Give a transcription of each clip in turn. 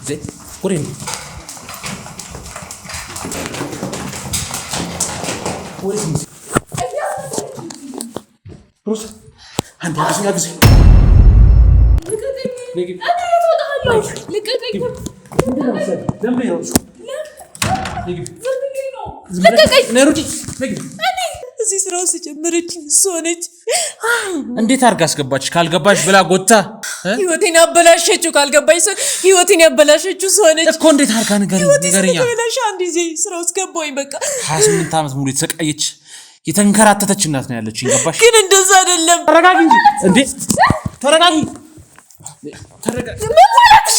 زين وريني وريني روسا عندي أقصي لقيت دمي روسا እዚህ ስራው ሲጀምረች ሶነች እንዴት አርጋ አስገባች ካልገባሽ ብላ ጎታ ህይወቴን አበላሸችው ካልገባሽ ህይወቴን ያበላሸችው ሶነች እኮ እንዴት አርጋ ንገረኛ ተበላሽ አንዴ እዚህ ስራው እስገባኝ በቃ 28 ዓመት ሙሉ የተሰቃየች የተንከራተተች እናት ነው ያለችኝ ገባሽ ግን እንደዛ አይደለም ተረጋጊ እንጂ እንዴ ተረጋጊ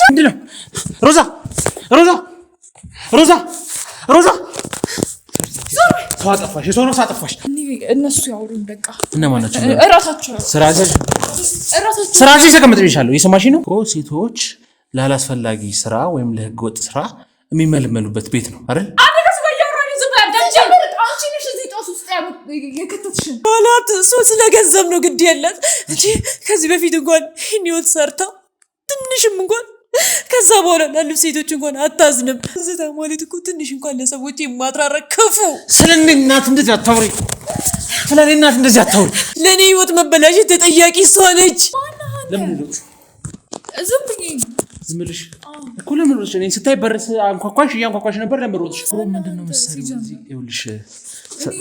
ምንድነው ሮዛ ሮዛ ሮዛ ሮዛ ሳጠፋሽ የሶኖ ሳጠፋሽ እነሱ ያውሩን በቃ እነማን ናቸው እራሳቸው ስራሽ ተቀምጠሽሻለሁ የሰማሽ ነው እኮ ሴቶች ላላስፈላጊ ስራ ወይም ለህገ ወጥ ስራ የሚመለመሉበት ቤት ነው አይደል አደረስ በያወራኝ ዝባዳንጂ አንቺ ነሽ እዚህ ጦስ ውስጥ የከተትሽ ባላት ሶ ስለገንዘብ ነው ግድ ያላት እንጂ ከዚህ በፊት እንኳን ህይወት ሰርታ ትንሽም እንኳን ከዛ በኋላ ላሉ ሴቶች እንኳን አታዝንም ዝታ ማለት እኮ ትንሽ እንኳን ለሰዎች የማትራራ ክፉ ስለኔ እናት እንደዚህ አታውሪ ስለኔ እናት እንደዚህ አታውሪ ለኔ ህይወት መበላሸት ተጠያቂ እሷ ነች ለምን ነው ዝም ብለሽ እኮ ለምን ነው እኔን ስታይ በርስ አንኳኳሽ ነበር ለምን ሮጥሽ ምንድነው መሰለኝ ይኸውልሽ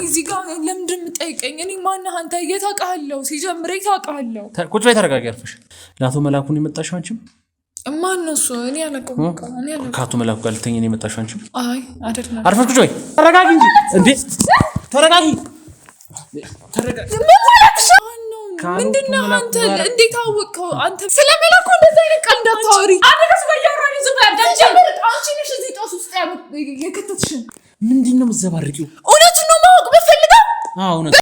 እዚህ ጋር ለምንድን የምጠይቀኝ እኔ ማነህ አንተ የታውቃለሁ ሲጀምረኝ ታውቃለሁ ቁጭ በይ ተረጋጊ አርፈሽ ለአቶ መላኩን የመጣሽው አንቺም ማን ነው እሱ እኔ አላውቅም ከአቶ መላኩ ጋር ልተኛ ነው የመጣሽው አንቺም አይ አይደለም አርፈሽ ቁጭ በይ ተረጋጊ እንጂ እንዴ ተረጋጊ ምንድነው አንተ እንዴት አወቅከው አንተ ስለመላኩ እንደዛ አይነት ቃል እንዳታወሪ አደረስ በያወራኝ ዝም ብለህ አንቺ ነሽ እዚህ ጦስ ውስጥ የከተትሽ ምንድነው የምትዘባርቂው እውነቱን ነው ማወቅ በፈልጋ እውነት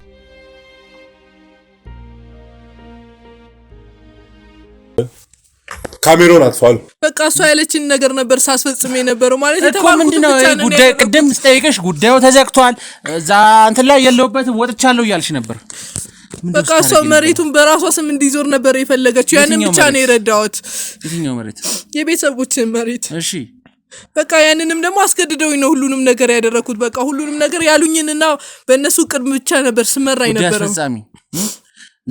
ካሜራውን አጥፋሉ በቃ እሷ ያለችን ነገር ነበር ሳስፈጽም የነበረው ማለት እኮ ምንድነው ጉዳይ ቀደም ስጠይቀሽ ጉዳዩ ተዘግቷል እዛ እንትን ላይ ያለውበት ወጥቻለሁ እያልሽ ነበር በቃ እሷ መሬቱን በራሷ ስም እንዲዞር ነበር የፈለገችው ያንን ብቻ ነው የረዳሁት የትኛው መሬት የቤተሰቦችን መሬት እሺ በቃ ያንንም ደግሞ አስገድደውኝ ነው ሁሉንም ነገር ያደረኩት በቃ ሁሉንም ነገር ያሉኝንና በእነሱ ቅድም ብቻ ነበር ስመራኝ ነበር ያስፈጻሚ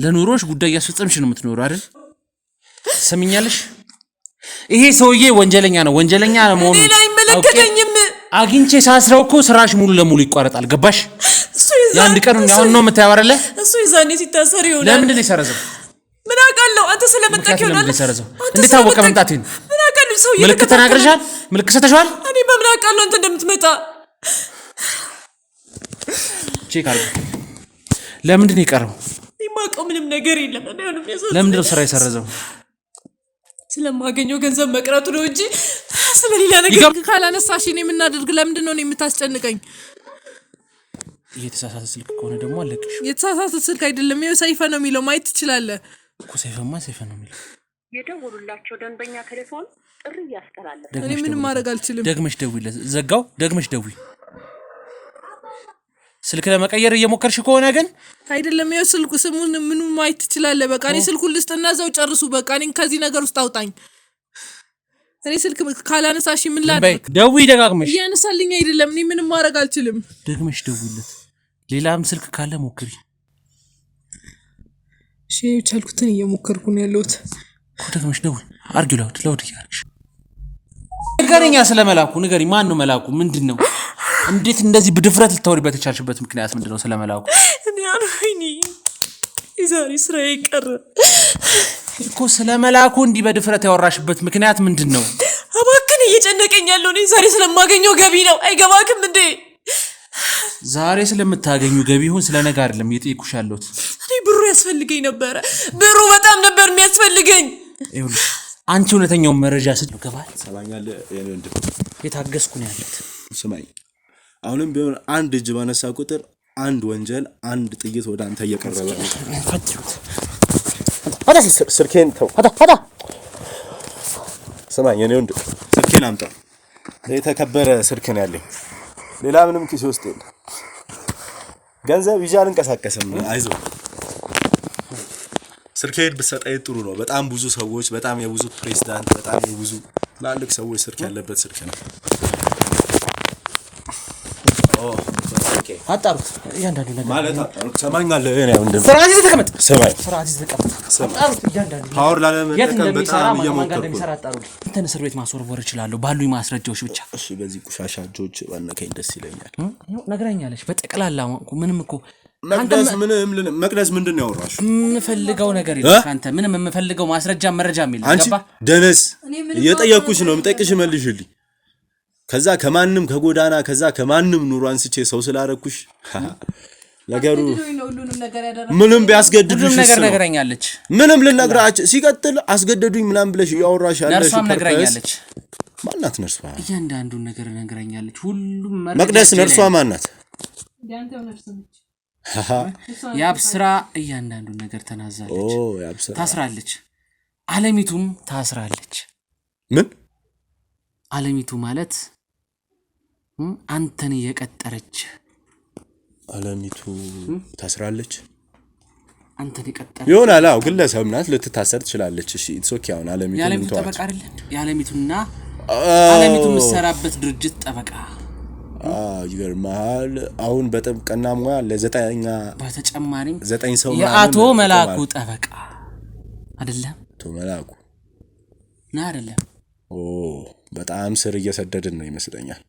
ለኑሮሽ ጉዳይ ያስፈጽምሽ ነው የምትኖረው አይደል ሰምኛለሽ ይሄ ሰውዬ ወንጀለኛ ነው ወንጀለኛ ነው መሆኑ እኔ ላይ መለከተኝም አግኝቼ ሳስረው እኮ ስራሽ ሙሉ ለሙሉ ይቋረጣል ገባሽ ያን ቀን ነው የምታወራለ እሱ ይዛኔ ሲታሰር ይሆናል ለምንድን ነው የሰረዘው ምን አውቃለሁ አንተ ስለመጣክ ይሆናል እንዴት ታወቀ መምጣቴን ምን አውቃለሁ ሰው ምልክት ተናግረሻል ምልክት ሰተሻል እኔ በምን አውቃለሁ አንተ እንደምትመጣ ቼክ አድርግ ለምንድን ነው የቀረው የማውቀው ምንም ነገር የለም ለምንድን ነው ስራ የሰረዘው ስለማገኘው ገንዘብ መቅረቱ ነው እንጂ ስለሌላ ነገር ካላነሳሽ እኔ ምን አድርግ ለምንድን ነው የምታስጨንቀኝ የተሳሳተ ስልክ ከሆነ ደግሞ አለቅሽ የተሳሳተ ስልክ አይደለም ይሄ ሰይፈ ነው የሚለው ማየት ትችላለህ እኮ ሰይፈ ነው የሚለው የደወሉላቸው ደንበኛ ቴሌፎን ጥሪ ያስተላልፋል እኔ ምንም ማድረግ አልችልም ደግመሽ ደውይለት ዘጋው ደግመሽ ደውይ ስልክ ለመቀየር እየሞከርሽ ከሆነ ግን አይደለም ይሄ ስልኩ ስሙን ምኑ ማየት ትችላለህ በቃ እኔ ስልኩን ልስጥና ዘው ጨርሱ በቃ እኔ ከዚህ ነገር ውስጥ አውጣኝ እኔ ስልክ ካላነሳሽ ምን ላድርግ ደውይ ደጋግመሽ ያነሳልኝ አይደለም እኔ ምንም ማድረግ አልችልም ደግመሽ ደውይለት ሌላም ስልክ ካለ ሞክሪ እሺ ቻልኩትን እየሞከርኩ ነው ያለሁት ደግመሽ ደውይ አርጊው ላውድ ያርግሽ ንገሪኛ ስለመላኩ ንገሪ ማን ነው መላኩ ምንድነው እንዴት እንደዚህ በድፍረት ልታወሪበት የቻልሽበት ምክንያት ምንድነው ስለመላኩ እኔ አልሆይኒ ይዛሪ ስራዬ ቀረ እኮ ስለመላኩ እንዲህ በድፍረት ያወራሽበት ምክንያት ምንድነው አባክን እየጨነቀኝ ያለው እኔ ዛሬ ስለማገኘው ገቢ ነው አይገባክም እንዴ ዛሬ ስለምታገኙ ገቢ ይሁን ስለነገ አይደለም እየጠየኩሽ ያለሁት እኔ ብሩ ያስፈልገኝ ነበር ብሩ በጣም ነበር የሚያስፈልገኝ ይኸውልሽ አንቺ እውነተኛው መረጃ ስትሉ ገባል ሰማኛለ የኔ ወንድ የታገስኩ ነው ያለሁት ስማኝ አሁንም ቢሆን አንድ እጅ ባነሳ ቁጥር አንድ ወንጀል አንድ ጥይት ወደ አንተ እየቀረበ ነው ፈትሩት አዳ ስልኬን ተው አዳ ስማኝ የኔ ወንድ ስልኬን አምጣ የተከበረ ስልክ ነው ያለኝ ሌላ ምንም ኪስ ውስጥ የለም ገንዘብ ይዤ አልንቀሳቀስም አይዞህ ስልኬን ብትሰጠኝ ጥሩ ነው በጣም ብዙ ሰዎች በጣም የብዙ ፕሬዝዳንት በጣም የብዙ ላልክ ሰዎች ስልክ ያለበት ስልክ ነው። አጣሩት እያንዳንዱ ነገር ማለት አጣሩት። ሰማኛለህ? እኔ አሁን እንደዚህ ፍራንሲስ ተቀመጥ። ሰማኝ። ፍራንሲስ ተቀመጥ። አጣሩት እያንዳንዱ ፓወር ላለመጠቀም በጣም እየሞከርኩ ነው። አጣሩት። እንትን እስር ቤት ማስወርወር እችላለሁ ባሉኝ ማስረጃዎች ብቻ። እሺ፣ በዚህ ቁሻሻ እጆች ባነከኝ ደስ ይለኛል። ነግረኛለች በጠቅላላ ምንም እኮ መቅደስ ምንድን ነው ያወራሽ? የምፈልገው ነገር የለም ካንተ ምንም የምፈልገው ማስረጃ መረጃ የለም። ገባ? ደነስ እየጠየኩሽ ነው የምጠይቅሽ፣ መልሽልኝ። ከዛ ከማንም ከጎዳና ከዛ ከማንም ኑሮ አንስቼ ሰው ስላረኩሽ ነገሩ ምንም ቢያስገድዱሽ ነገር ነገረኛለች። ምንም ልነግራችሁ ሲቀጥል አስገደዱኝ ምናምን ብለሽ ያወራሽ ያለሽ ነርሷም ነገረኛለች። ማናት ነርሷ? እያንዳንዱን ነገር ነገረኛለች። ሁሉም መቅደስ ነርሷ ማናት? ያንተው ነርሷ ነች። ያብስራ እያንዳንዱን ነገር ተናዛለች። ያብስራ ታስራለች። አለሚቱም ታስራለች። ምን አለሚቱ ማለት አንተን የቀጠረች አለሚቱ ታስራለች። አንተን የቀጠረች ይሆናል። አዎ ግለሰብ ናት፣ ልትታሰር ትችላለች። እሺ ኢትስ ኦኬ። አሁን አለሚቱ ጠበቃ አይደል? የአለሚቱና አለሚቱ የምትሰራበት ድርጅት ጠበቃ ይገርማል። አሁን በጥብቅና ሙያ ለዘጠኛ በተጨማሪም 9 ሰው የአቶ መላኩ ጠበቃ አይደለም? አቶ መላኩ ና አይደለም? በጣም ስር እየሰደድን ነው ይመስለኛል።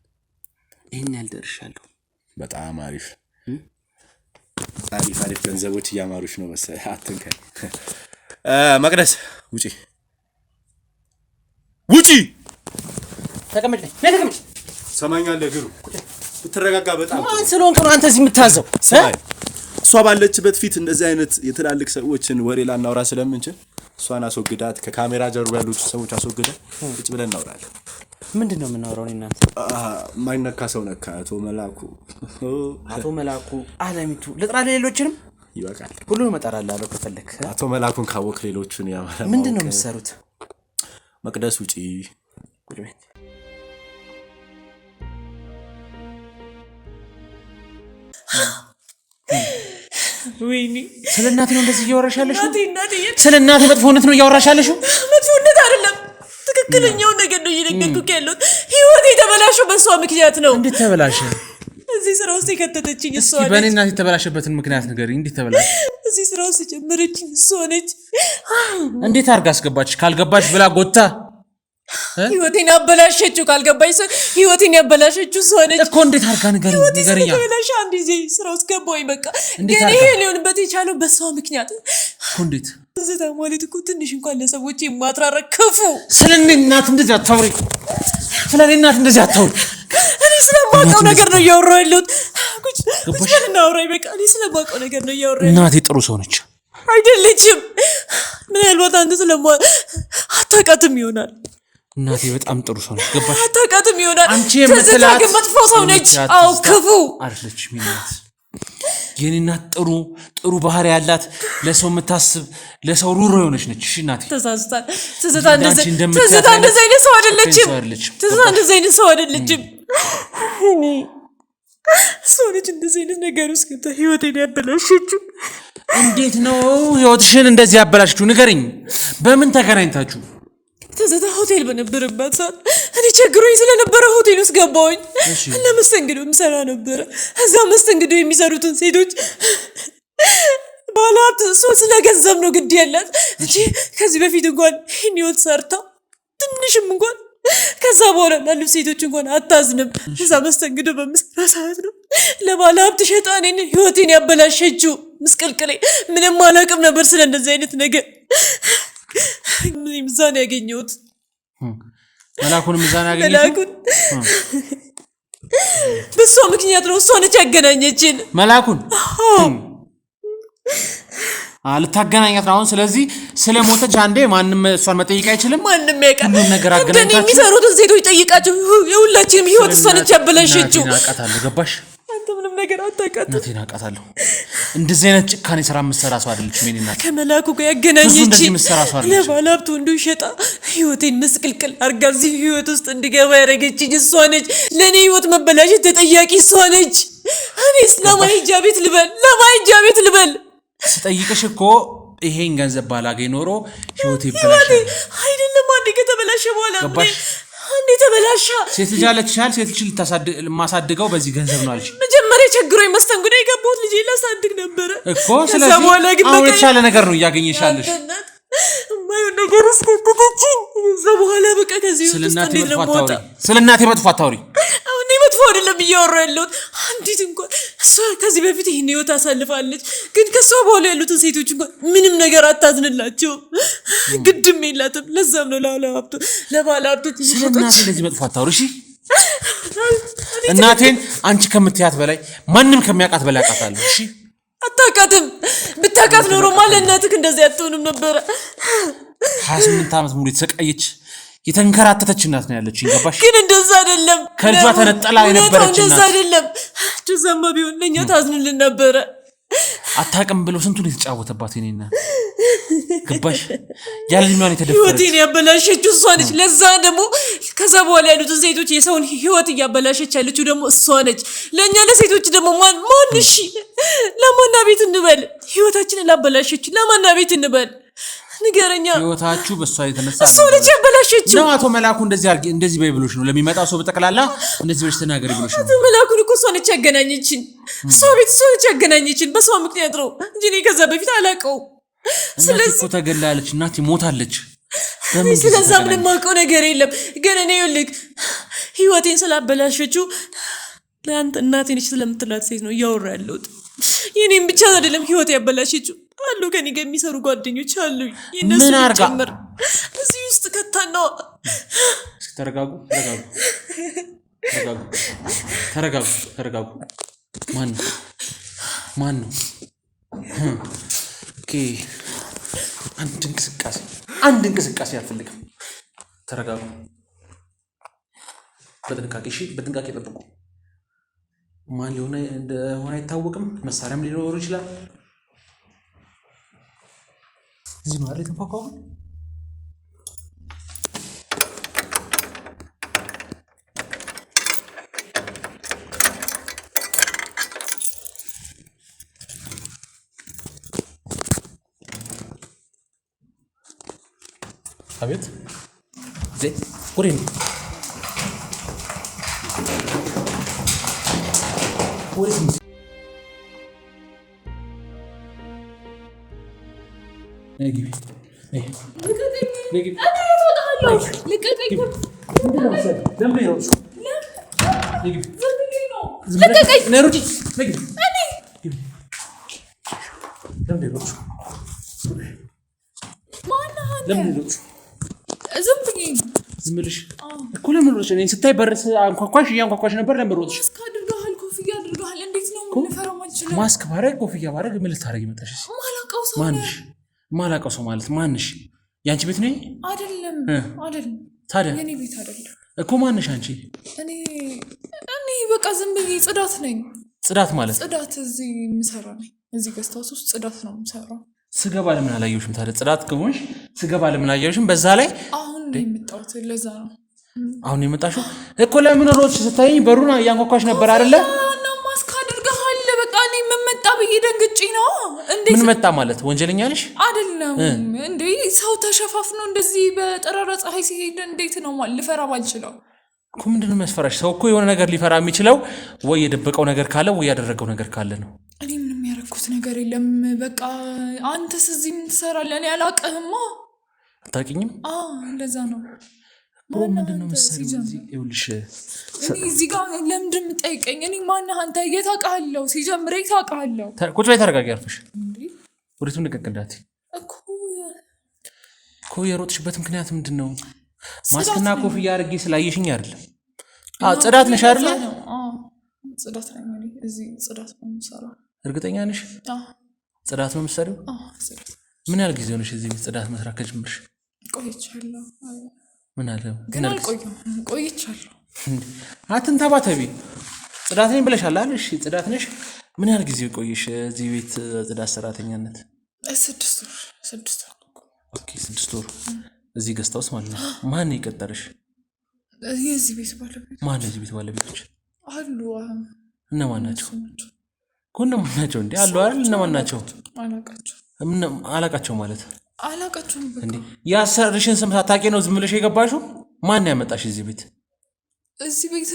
ይሄን ያልደርሻለሁ። በጣም አሪፍ አሪፍ ገንዘቦች እያማሩሽ ነው መሰለኝ። አትንከኝ። መቅደስ ውጪ ተቀመጭ። ሰማኛለህ? ግሩ ብትረጋጋ በጣም ማን ስለሆንክ ነው አንተ እዚህ የምታዘው? እሷ ባለችበት ፊት እንደዚህ አይነት የትላልቅ ሰዎችን ወሬ ላናወራ ስለምንችል እሷን አስወግዳት፣ ከካሜራ ጀርባ ያሉት ሰዎች አስወግደን ቁጭ ብለን እናወራለን። ምንድነው የምናወራው? እናንተ ማይነካ ሰው ነካ። አቶ መላኩ አለሚቱ ልጥራ፣ ሌሎችንም ይበቃል። ሁሉንም እጠራላለሁ ከፈለክ። አቶ መላኩን ካወቅ ሌሎቹን ያማራ። ምንድነው የምትሰሩት? መቅደስ ውጪ ቁጭ በይ። ወይኔ ስለ እናቴ ነው እንደዚህ እያወራሽ ያለሽው? እናቴ ስለ እናቴ መጥፎነት ነው እያወራሽ ያለሽው? መጥፎነት አይደለም፣ ትክክለኛው ነገር ነው እየነገርኩህ ያለሁት። ህይወቴ የተበላሸው በእሷ ምክንያት ነው። እንዴት ተበላሸ? እዚህ ስራ ውስጥ የከተተችኝ እሷ ነች። በእኔ እናቴ የተበላሸበትን ምክንያት ንገሪኝ። እንዴት ተበላሸ? እዚህ ስራ ውስጥ የጀመረችኝ እሷ ነች። እንዴት አድርጋ አስገባች? ካልገባሽ ብላ ጎታ ህይወቴን አበላሸችው። ካልገባኝ ሰው ህይወቴን ያበላሸችው እሷ ነች እኮ። እንዴት አድርጋ ንገሪኝ። ንገሪኛ። ተበላሸ። አንድ ጊዜ ስራ ውስጥ ገባሁኝ። በቃ ግን ይሄ ሊሆንበት የቻለው በእሷ ምክንያት እኮ። እንዴት ትዝታ ማለት እኮ ትንሽ እንኳን ለሰዎች የማትራራ ክፉ። ስለ እኔ እናት እንደዚህ አታውሪ። ስለ እኔ እናት እንደዚህ አታውሪ። እኔ ስለማውቀው ነገር ነው እያወራሁ ያለሁት። ቁጭ ብለን አውራኝ። በቃ እኔ ስለማውቀው ነገር ነው እያወራሁ ያለሁት። እናቴ ጥሩ ሰው ነች አይደለችም? ምናልባት አንተ አታውቃትም ይሆናል። እናቴ በጣም ጥሩ ሰው ነች። ገባሽ? አታውቃትም ይሆናል። አንቺ የምትላት ግን መጥፎ ሰው ነች። አዎ ክፉ አይደለችም። እናት የኔ እናት ጥሩ ባህሪ ያላት፣ ለሰው የምታስብ፣ ለሰው ሩሩ የሆነች ነች። እሺ እናቴ ተሳስታል። ትዝታ እንደዚህ አይነት ሰው አይደለችም። ትዝታ እንደዚህ አይነት ሰው አይደለችም። እኔ ሰው ልጅ እንደዚህ አይነት ነገር ውስጥ ገብታ ህይወቴን ያበላሸችው። እንዴት ነው ህይወትሽን እንደዚህ ያበላሸችው? ንገሪኝ። በምን ተገናኝታችሁ? ትዝታ ሆቴል በነበረባት ሰዓት እኔ ቸግሮኝ ስለነበረ ሆቴል ውስጥ ገባሁኝ እና መስተንግዶ የምሰራ ነበረ። እዛ መስተንግዶ የሚሰሩትን ሴቶች ባላት እሷ ስለገንዘብ ነው ግድ ያላት እንጂ ከዚህ በፊት እንኳን ይህን ህይወት ሰርታ ትንሽም እንኳን ከዛ በኋላ ላሉ ሴቶች እንኳን አታዝንም። እዛ መስተንግዶ በምሰራ ሰዓት ነው ለባለ ሀብት ሸጣ እኔን ህይወቴን ያበላሸችው። ምስቅልቅሌ ምንም አላውቅም ነበር ስለ እንደዚህ አይነት ነገር። ምዛን ያገኘሁት መላኩን ምዛን ያገኘሁት በሷ ምክንያት ነው። እሷ ነች ያገናኘችን መላኩን። ልታገናኛት ነው አሁን። ስለዚህ ስለሞተች አንዴ ማንም እሷን መጠየቅ አይችልም። ማንም ያውቃል። ሁሉም ነገር አገናኝታችሁ የሚሰሩትን ሴቶች ጠይቃቸው። የሁላችንም ህይወት እሷ ነች ያበላሸችው። አውቃታለሁ። ገባሽ? አንተ ምንም ነገር አታውቃትም። እናቴን አውቃታለሁ። እንደዚህ አይነት ጭካኔ ስራ የምትሰራ ሰው አይደለችም። የእኔ እናት ከመላኩ ጋር ያገናኘችኝ ለባለ ሀብቱ እንዲሸጣ ህይወቴን ምስቅልቅል አርጋ እዚህ ህይወት ውስጥ እንድገባ ያደረገችኝ እሷ ነች። ለእኔ ህይወት መበላሸት ተጠያቂ እሷ ነች። እኔስ ለማሂጃ ቤት ልበል ስጠይቅሽ እኮ ይሄን ገንዘብ ባላገኝ ኖሮ ህይወቴ ይበላሻል። አይደለም አንዴ ከተበላሸ ከተበላሸ በኋላ እንዴ ተበላሻ? ሴት ልጅ አለችሻል። ሴት ልጅ ማሳድገው በዚህ ገንዘብ ነው አለች። መጀመሪያ ቸግሮኝ መስተንግዶ የገባሁት ልጄ ላሳድግ ነበረ እኮ። ስለዚህ አሁን የተሻለ ነገር ነው እያገኘሻለሽ። ማየው ነገር ውስጥ ከተተችኝ እዛ በኋላ በቃ ከዚህ ውስጥ እንዴት ነው ሞታ? ስለ እናቴ መጥፎ አታውሪ። አሁን መጥፎ አይደለም እያወራሁ ያለሁት። አንዲት እንኳን እሷ ከዚህ በፊት ይሄን ህይወት አሳልፋለች፣ ግን ከሷ በኋላ ያሉትን ሴቶች እንኳን ምንም ነገር አታዝንላቸው፣ ግድም የላትም። ለዛም ነው ለባለ ሀብቶች ስለ እናቴ እንደዚህ መጥፎ አታውሪ እሺ። እናቴን አንቺ ከምትያት በላይ ማንም ከሚያውቃት በላይ አውቃታለሁ እሺ። አታውቃትም። ብታውቃት ኖሮ ማለት እናትህ እንደዚህ አትሆንም ነበረ። 28 ዓመት ሙሉ የተሰቃየች የተንከራተተች እናት ነው ያለችኝ። ገባሽ? ግን እንደዛ አይደለም። ከልጇ ተነጠላ የነበረች እናት። እንደዛ አይደለም። እንደዛማ ቢሆን ለኛ ታዝንልን ነበረ። አታውቅም ብሎ ስንቱን የተጫወተባት የኔና ገባሽ? ያለ ልጇን የተደፈረች ህይወቴን ያበላሸችው እሷ ነች። ለዛ ደግሞ ከዛ በኋላ ያሉትን ሴቶች የሰውን ህይወት እያበላሸች ያለችው ደግሞ እሷ ነች። ለኛ ለሴቶች ደግሞ ማን እሺ ለማና ቤት እንበል? ህይወታችንን ላበላሸች ለማና ቤት እንበል? ንገረኛ። ህይወታችሁ በእሷ የተነሳ እሷ ነች ያበላሸችው ነው። አቶ መላኩ እንደዚህ በይብሎሽ ነው ለሚመጣው ሰው በጠቅላላ እንደዚህ ብለሽ ተናገሪ ብሎሽ ነው። አቶ መላኩን እኮ እሷ ነች ያገናኘችን። እሷ ቤት እሷ ነች ያገናኘችን። በሷ ምክንያት ነው እንጂ እኔ ከዛ በፊት አላውቀውም። ስለዚህ እኮ ተገላለች፣ እናቴ ሞታለች። ስለዛ ምንም የማውቀው ነገር የለም። ግን እኔ ይኸውልህ ህይወቴን ስላበላሸችው ለአንተ እናቴ ነች ስለምትላት ሴት ነው እያወራ ያለሁት። የኔም ብቻ አይደለም ህይወት ያበላሸችው አሉ ከኔ ጋር የሚሰሩ ጓደኞች አሉ። የነሱ ጭምር እዚህ ውስጥ ከተናው። ተረጋጉ። ማን ነው? ኦኬ አንድ እንቅስቃሴ አልፈልግም። ተረጋጉ። በጥንቃቄ እሺ፣ በጥንቃቄ ጠብቁ። ማን ሊሆን እንደሆነ አይታወቅም። መሳሪያም ሊኖር ይችላል። እዚህ ነው አይደል የተንኳኳው? አቤት ወሬ ነው። ዝም ብለሽ እኮ ለምን ሮጥሽ? እኔን ስታይ በርስ አንኳኳሽ ነበር። ለምን ሮጥሽ? ማስክ አድርገሃል፣ ኮፍያ አድርገሃል። እንዴት ነው ልፈራው ማልችል? ማስክ ባረግ ኮፍያ ባረግ ምን ልታረጊ መጣሽ? ማላውቀው ሰው ማለት ማንሽ? ያንቺ ቤት ነኝ? አይደለም። ታዲያ የኔ ቤት አይደለም እኮ። ማንሽ አንቺ? እኔ በቃ ዝም ብዬ ጽዳት ነኝ። ጽዳት ማለት? ጽዳት እዚህ የምሰራ ነኝ። እዚህ ገስታውስ ውስጥ ጽዳት ነው የምሰራው። ስገባ ለምን አላየሁሽም? ታዲያ ጽዳት ከሆንሽ ስገባ ለምን አላየሁሽም? በዛ ላይ አሁን ነው የመጣሁት። ለዛ ነው አሁን የመጣሽው እኮ። ለምን ሮጥሽ? ስታይኝ በሩን እያንኳኳሽ ነበር አይደለ? እና ማስክ አድርገሃል። በቃ እኔ ምን መጣ ብዬ ደንግጬ ነው። ምን መጣ ማለት? ወንጀለኛ ነሽ? አይደለም እንዴ? ሰው ተሸፋፍኖ እንደዚህ በጠራራ ፀሐይ ሲሄድ እንዴት ነው ልፈራ ማልችለው እኮ? ምንድነው የሚያስፈራሽ? ሰው እኮ የሆነ ነገር ሊፈራ የሚችለው ወይ የደበቀው ነገር ካለ ወይ ያደረገው ነገር ካለ ነው። እኔ ምንም ያደረኩት ነገር የለም። በቃ አንተስ እዚህ ምን ትሰራለህ? እኔ አላውቅህማ። አታውቂኝም? እንደዛ ነው። ምንድነው መሰለኝ ይኸውልሽ፣ እኔ እዚህ ጋር ለምንድን የምጠይቀኝ? እኔ ማነህ አንተ? የት አውቃለሁ? ሲጀምር የት አውቃለሁ? ቁጭ በይ፣ ተረጋጊ፣ አርፈሽ ወዴት ንቀቅዳት እኮ። የሮጥሽበት ምክንያት ምንድን ነው? ማስክና ኮፍያ አድርጌ ስላየሽኝ አይደለም። ጽዳት ነሽ አይደለ? ጽዳት ነኝ። እዚህ ጽዳት ነው የምሰራው። እርግጠኛ ነሽ? ጽዳት ነው የምትሰሪው? ምን ያህል ጊዜ ሆነሽ እዚህ ጽዳት መስራት ከጀመርሽ? ቆይቻለሁ። ምን አለ ግን ቆይቻለሁ። አትንተባተቢ። ጽዳት ነኝ ብለሻል አይደል? እሺ ጽዳት ነሽ። ምን ያህል ጊዜ ቆይሽ እዚህ ቤት ጽዳት ሰራተኛነት? 6 ወር። ኦኬ 6 ወር እዚህ ገስታውስ ማለት ነው። ማን የቀጠረሽ? የዚህ ቤት ባለቤት። ማን የዚህ ቤት ባለቤቶች አሉ? እነማን ናቸው? እነማን ናቸው እንዴ? አሉ አይደል? እነማን ናቸው? አላቃቸው። አላቃቸው ማለት አላውቃቸውም። እንዴ ያሰርሽን ስም ሳታውቂ ነው ዝም ብለሽ የገባሽው? ማን ያመጣሽ እዚህ ቤት? እዚህ ቤት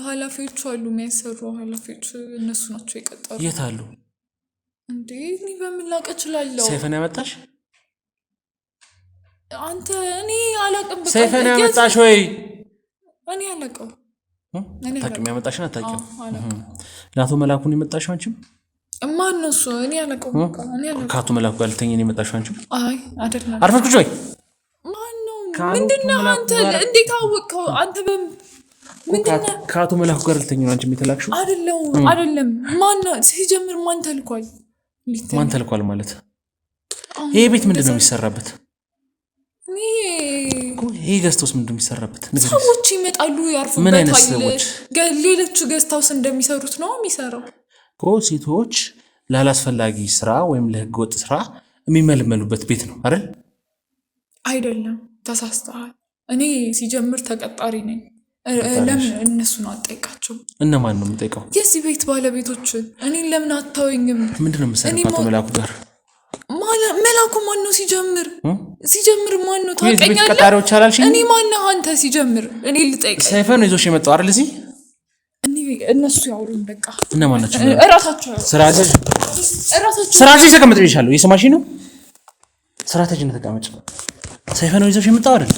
ኃላፊዎች አሉ፣ የሚያሰሩ ኃላፊዎች እነሱ ናቸው የቀጠሩ። የት አሉ እንዴ? እኔ በምን ላውቅ እችላለሁ? ሰይፈን ያመጣሽ አንተ? እኔ አላውቅም። በቃ ሰይፈን ያመጣሽ ወይ? እኔ አላውቅም። ታውቂም ያመጣሽን አታውቂም። ለአቶ መላኩን የመጣሽው አንቺም? ማን ነው እሱ? እኔ አላውቅም። በቃ እኔ አላውቅም። ከአቶ መላኩ ጋር ልተኝ ነው የመጣሽው አንቺም? አይ አይደለም። አርፈሽ ቁጭ በይ። ማን ነው? ምንድነው አንተ? እንዴት አወቅኸው አንተ? ምንድነው? ከአቶ መላኩ ጋር ልተኝ ነው አንቺም የተላክሽው? አይደለም። ማን ነው ሲጀምር? ማን ተልኳል? ማን ተልኳል ማለት? ይሄ ቤት ምንድነው የሚሰራበት? ይሄ ገዝተውስ ምንድነው የሚሰራበት? ሰዎች ይመጣሉ ያርፉበታል። ሌሎቹ ገዝተውስ እንደሚሰሩት ነው የሚሰራው። ሴቶች ላላስፈላጊ ስራ ወይም ለህገ ወጥ ስራ የሚመለመሉበት ቤት ነው አይደል? አይደለም፣ ተሳስተሃል። እኔ ሲጀምር ተቀጣሪ ነኝ። ለምን እነሱን አትጠይቃቸው? እነማን ነው የምጠይቀው? የዚህ ቤት ባለቤቶች። እኔን ለምን አታወኝም? ምንድነው የምሰራው ከአቶ መላኩ ጋር? መላኩ ማን ነው ሲጀምር ማን ነው? ታውቀኛለህ? ቀጣሪዎች አላልሽኝ? እኔ ማን ነው አንተ? ሲጀምር እኔ ልጠይቅ። ሰይፈን ነው ይዞሽ የመጣው አይደል? እዚህ እነሱ ያውሩን በቃ። እነማን ናቸው? እራሳቸው ስራሽ ተቀመጥ ይሻላል። እየሰማሽኝ ነው? ስራተጅነት ተቀመጭ። ሰይፈን ነው ይዞሽ የመጣው አይደል?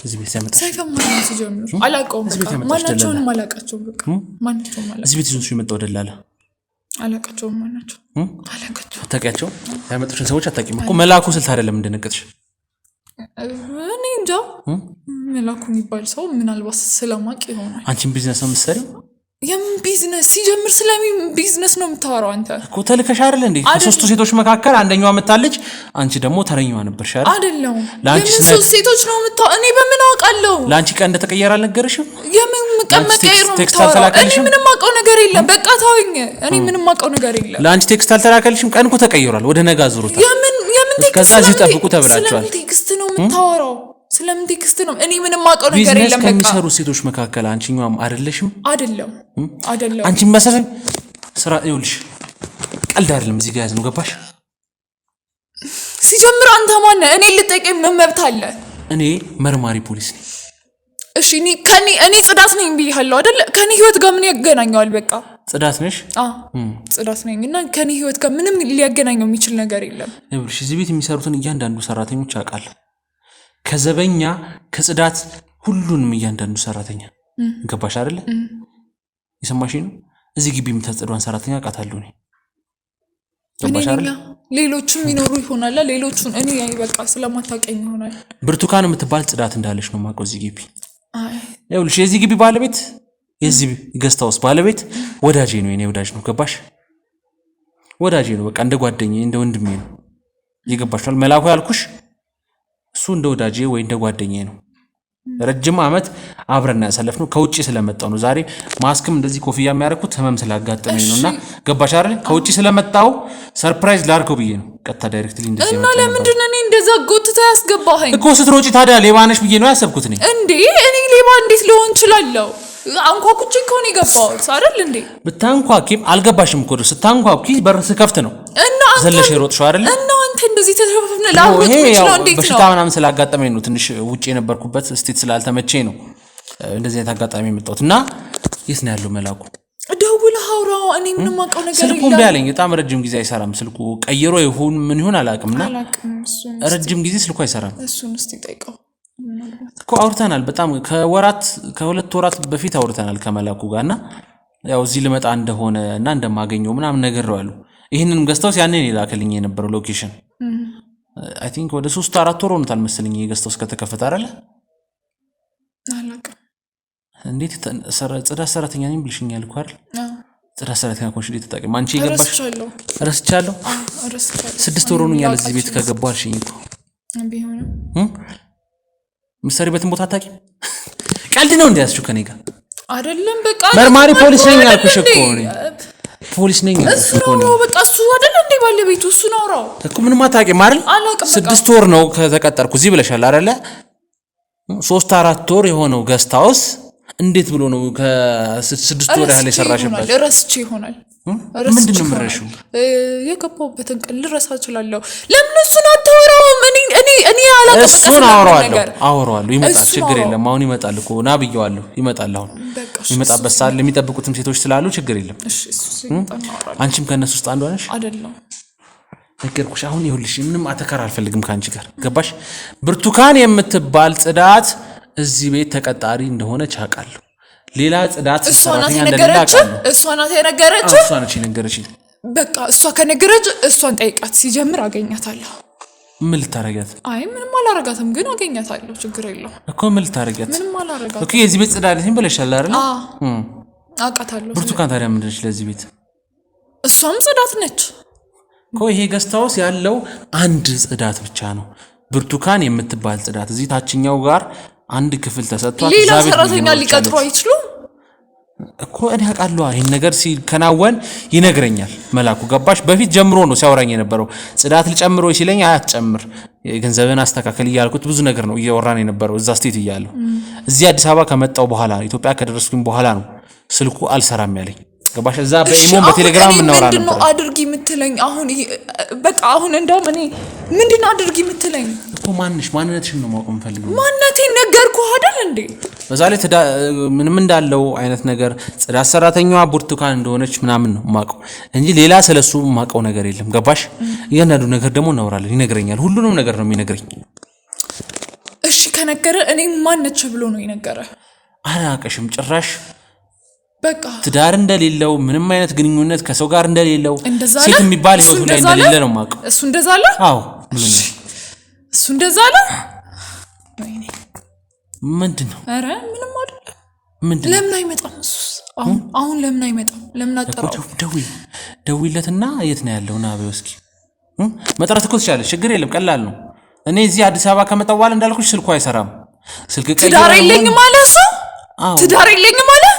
እዚህ ቤት ያመጣ ሰይፈን ማን ነው ሲጀምር? አላውቀውም። ማናቸውንም አላውቃቸውም። በቃ ማናቸውም አላውቃቸውም። እዚህ ቤት ይዞሽ የመጣው ደላላ አላውቃቸውም። ማናቸው? አላውቃቸውም። አታውቂያቸው? ያመጡሽን ሰዎች አታውቂም እኮ። መላኩ ስልት አይደለም እንደነቀጥሽ? እኔ እንጃ። መላኩ የሚባል ሰው ምናልባት ስለማቅ ይሆናል። አንቺን ቢዝነስ ነው የምትሰሪው? የምን ቢዝነስ? ሲጀምር ስለምን ቢዝነስ ነው የምታወራው አንተ? እኮ ተልከሽ አይደል እንዴ? ከሶስቱ ሴቶች መካከል አንደኛዋ መጣለች፣ አንቺ ደግሞ ተረኛዋ ነበርሽ አይደል? አይደለም። የምን ሶስት ሴቶች ነው የምታወራው? እኔ በምን አውቃለሁ? ለአንቺ ቀን እንደተቀየረ አልነገርሽም? የምን ቀን መቀየር ነው የምታወራው? እኔ ምንም አውቀው ነገር የለም። በቃ ተወኝ። እኔ ምንም አውቀው ነገር የለም። ለአንቺ ቴክስት አልተላከልሽም? ቀን እኮ ተቀይሯል፣ ወደ ነገ አዙሩታል። የምን ቴክስት? ከዛ እዚህ ጠብቁ ተብላችኋል። ስለምን ቴክስት ነው የምታወራው? ስለምን ቴክስት ነው? እኔ ምንም አውቀው ነገር የለም። በቃ ከሚሰሩ ሴቶች መካከል አንቺኛም አይደለሽም? አይደለም። አንቺ መሰለኝ ስራ ይኸውልሽ፣ ቀልድ አይደለም እዚህ ጋር ያዝነው። ገባሽ? ሲጀምር አንተ ማን ነህ? እኔ ልጠይቅህ ምን መብት አለ? እኔ መርማሪ ፖሊስ ነኝ። እሺ እኔ ጽዳት ነኝ ብዬሃለሁ አይደል? ከኔ ህይወት ጋር ምን ያገናኘዋል? በቃ ጽዳት ነሽ? ጽዳት ነኝ እና ከኔ ህይወት ጋር ምንም ሊያገናኘው የሚችል ነገር የለም። ይኸውልሽ እዚህ ቤት የሚሰሩትን እያንዳንዱ ሰራተኞች አውቃለሁ። ከዘበኛ ከጽዳት ሁሉንም እያንዳንዱ ሰራተኛ። ገባሽ አይደለ? የሰማሽኝ ነው? እዚህ ግቢ የምታጸዷን ሰራተኛ አውቃታለሁ እኔ። ገባሽ አይደለ? ሌሎቹም ይኖሩ ይሆናል። ሌሎቹን እኔ በቃ ስለማታውቀኝ ይሆናል። ብርቱካን የምትባል ጽዳት እንዳለሽ ነው የማውቀው እዚህ ግቢ። ይኸውልሽ የዚህ ግቢ ባለቤት የዚህ ገስት ሃውስ ባለቤት ወዳጄ ነው፣ የኔ ወዳጅ ነው። ገባሽ? ወዳጄ ነው፣ በቃ እንደ ጓደኛዬ እንደ ወንድሜ ነው። ይገባሻል? መላኩ ያልኩሽ እሱ እንደ ወዳጄ ወይ እንደ ጓደኛዬ ነው። ረጅም ዓመት አብረን ያሳለፍነው ከውጪ ስለመጣው ነው። ዛሬ ማስክም እንደዚህ ኮፍያ የሚያደርጉት ህመም ስላጋጠመኝ ነውና ገባሽ አይደል? ከውጪ ስለመጣው ሰርፕራይዝ ላድርገው ብዬ ነው። ቀጥታ ዳይሬክትሊ እንደዚህ እና ለምንድን ነው እኔ እንደዛ ጎትተህ ያስገባኸኝ? እኮ ስትሮጪ ታዲያ ሌባ ነሽ ብዬ ነው ያሰብኩት እኔ። እንዴ እኔ ሌባ እንዴት ልሆን እችላለሁ? አንኳኩቼ እኮ ነው የገባሁት አይደል እንዴ? ብታንኳኪም አልገባሽም እኮ። ስታንኳኪ በር ስከፍት ነው እና ዘለሽ የሮጥሽው አይደል? እና አንተ እንደዚህ ተተፈፈነ ላውጥ ነው እንዴት ነው? በሽታ ምናምን ስላጋጠመኝ ነው። ትንሽ ውጪ የነበርኩበት ስቴት ስላልተመቸኝ ነው እንደዚህ አይነት አጋጣሚ የመጣሁት። እና የት ነው ያለው መላኩ? ደውለህ አውራው። እኔ ምንም አውቀው ነገር የለም። ስልኩ ቢያለኝ በጣም ረጅም ጊዜ አይሰራም ስልኩ። ቀይሮ ይሁን ምን ይሁን አላውቅምና ረጅም ጊዜ ስልኩ አይሰራም። እሱን እስቲ ጠይቀው እኮ አውርተናል። በጣም ከሁለት ወራት በፊት አውርተናል ከመላኩ ጋርና ያው እዚህ ልመጣ እንደሆነ እና እንደማገኘው ምናምን ነገር ነው ያለው። ይሄንንም ገስታውስ ያንን ይላከልኝ የነበረው ሎኬሽን አይ ቲንክ ወደ 3-4 ወር ሆኖታል መሰለኝ ገስታውስ ከተከፈተ አይደለ? አላውቅም። እንዴት ጽዳት ሰራተኛ ነኝ ብልሽኛል እኮ አይደል? ጽዳት ሰራተኛ ኮንሽ እንዴት ተጠቅም አንቺ ይገባሽ? ረስቻለሁ። 6 ወር ሆኖኛል እዚህ ቤት ከገባሁ አልሽኝ እኮ ቢሆንም ምሰሪበትን ቦታ አታውቂም? ቀልድ ነው እንዲያስችሁ ከኔ ጋር አይደለም። በቃ መርማሪ ፖሊስ ነኝ አልኩሽ እኮ እኔ ፖሊስ ነኝ አልኩሽ እኮ ነው። በቃ እሱ አይደል እንዴ ባለቤቱ? እሱ ነው አውራው እኮ ምንም አታውቂም አይደል? 6 ወር ነው ከተቀጠርኩ እዚህ ብለሻል አይደለ? 3-4 ወር የሆነው ገስት ሃውስ እንዴት ብሎ ነው ከ6 ወር ያህል የሰራሽበት? ረስቼ ይሆናል። ምንድነው የምረሽው? የገባሁበትን ቀን ልረሳ እችላለሁ። ለምን እሱን አታወራውም? እኔ አላውቅም። እሱን አወራዋለሁ ይመጣል ችግር የለም አሁን ይመጣል እኮ ና ብየዋለሁ ይመጣል አሁን ይመጣበት ሰዓት ለሚጠብቁትም ሴቶች ስላሉ ችግር የለም አንቺም ከነሱ ውስጥ አንዷ ነሽ አይደለም ነገርኩሽ አሁን ይኸውልሽ ምንም አተካራ አልፈልግም ካንቺ ጋር ገባሽ ብርቱካን የምትባል ጽዳት እዚህ ቤት ተቀጣሪ እንደሆነች አውቃለሁ ሌላ ጽዳት ሰራተኛ እንደሌላቀ እሷ ናት የነገረች እሷ ነች የነገረችኝ በቃ እሷ ከነገረች እሷን ጠይቃት ሲጀምር አገኛታለሁ ምን ልታረጋት አይ ምንም አላረጋትም ግን አገኛታለሁ ችግር የለም እኮ ምን ልታረጋት ምንም አላረጋትም ኦኬ የዚህ ቤት ጽዳት ነኝ ብለሻል አይደል አውቃታለሁ ብርቱካን ታዲያ ምንድነች ለዚህ ቤት እሷም ጽዳት ነች እኮ ይሄ ገስታውስ ያለው አንድ ጽዳት ብቻ ነው ብርቱካን የምትባል ጽዳት እዚህ ታችኛው ጋር አንድ ክፍል ተሰጥቷል ሌላ ሰራተኛ ሊቀጥሩ አይችሉ እኮ እኔ አውቃለሁ ይሄን ነገር ሲከናወን ይነግረኛል መላኩ ገባሽ በፊት ጀምሮ ነው ሲያወራኝ የነበረው ጽዳት ልጨምሮ ሲለኝ አያትጨምር የገንዘብን አስተካከል ይያልኩት ብዙ ነገር ነው እያወራን የነበረው እዛ ስቴት ይያለው እዚህ አዲስ አበባ ከመጣው በኋላ ኢትዮጵያ ከደረስኩኝ በኋላ ነው ስልኩ አልሰራም ያለኝ ገባሽ እዛ በኢሞ በቴሌግራም እናወራ ነበር ምንድነው አድርጊ የምትለኝ አሁን በቃ አሁን እንደውም እኔ ምንድነው አድርጊ የምትለኝ እኮ ማንነትሽን ነው ማወቅ የምፈልገው ማንነቴን ነገርኩህ አይደል እንዴ በዛ ላይ ምንም እንዳለው አይነት ነገር ጽዳት ሰራተኛዋ ብርቱካን እንደሆነች ምናምን ነው ማቀው እንጂ ሌላ ስለሱ ማቀው ነገር የለም ገባሽ እያንዳንዱ ነገር ደግሞ እናወራለን ይነግረኛል ሁሉንም ነገር ነው የሚነግረኝ እሺ ከነገረ እኔ ማን ነች ብሎ ነው የነገረ አላቀሽም ጭራሽ በቃ ትዳር እንደሌለው ምንም አይነት ግንኙነት ከሰው ጋር እንደሌለው ሴት የሚባል ህይወቱ ላይ እንደሌለ ነው ማቀው እሱ እንደዛ አለ አዎ እሱ እንደዛ አለ ወይኔ ምንድነው አረ ምንም አይደለም ምንድነው ለምን አይመጣም እሱ አሁን ለምን አይመጣም ለምን አጠራው ደውይለትና የት ነው ያለው ና በውስኪ መጥራት እኮ ትችላለሽ ችግር የለም ቀላል ነው እኔ እዚህ አዲስ አበባ ከመጣው በኋላ እንዳልኩሽ ስልኩ አይሰራም ስልክ ቀይራ ትዳር የለኝም ማለት እሱ ትዳር የለኝም ማለት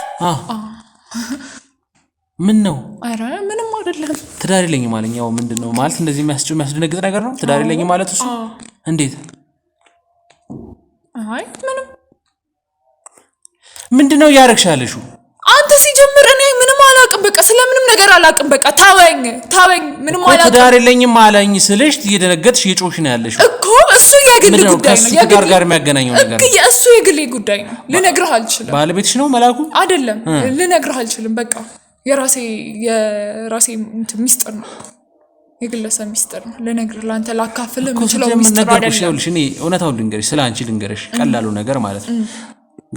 ምን ነው አረ ምንም አይደለም ትዳር የለኝም ማለት ያው ምንድነው ማለት እንደዚህ የሚያስደነግጥ ነገር ነው ትዳር የለኝም ማለት እሱ እንዴት አይ ምንድነው ያረክሻለሽ አንተ ሲጀምር እኔ ምንም አላውቅም በቃ ስለምንም ነገር አላውቅም በቃ ታወኝ ምንም አላውቅም ትዳር የለኝም ማለኝ ስለሽ እየደነገጥሽ እየጮሽ ነው ያለሽ እኮ እሱ የግል ጉዳይ ነው የግል ጋር የሚያገናኘው ነገር ነው እሱ የግል ጉዳይ ነው ልነግርህ አልችልም ባለቤትሽ ነው መላኩ አይደለም ልነግርህ አልችልም በቃ የራሴ ሚስጥር ነው የግለሰብ ሚስጥር ነው ልነግርህ ላንተ ላካፍል የምችለው ሚስጥር አይደለም እኔ እውነታውን ልንገርሽ ስለ አንቺ ልንገርሽ ቀላሉ ነገር ማለት ነው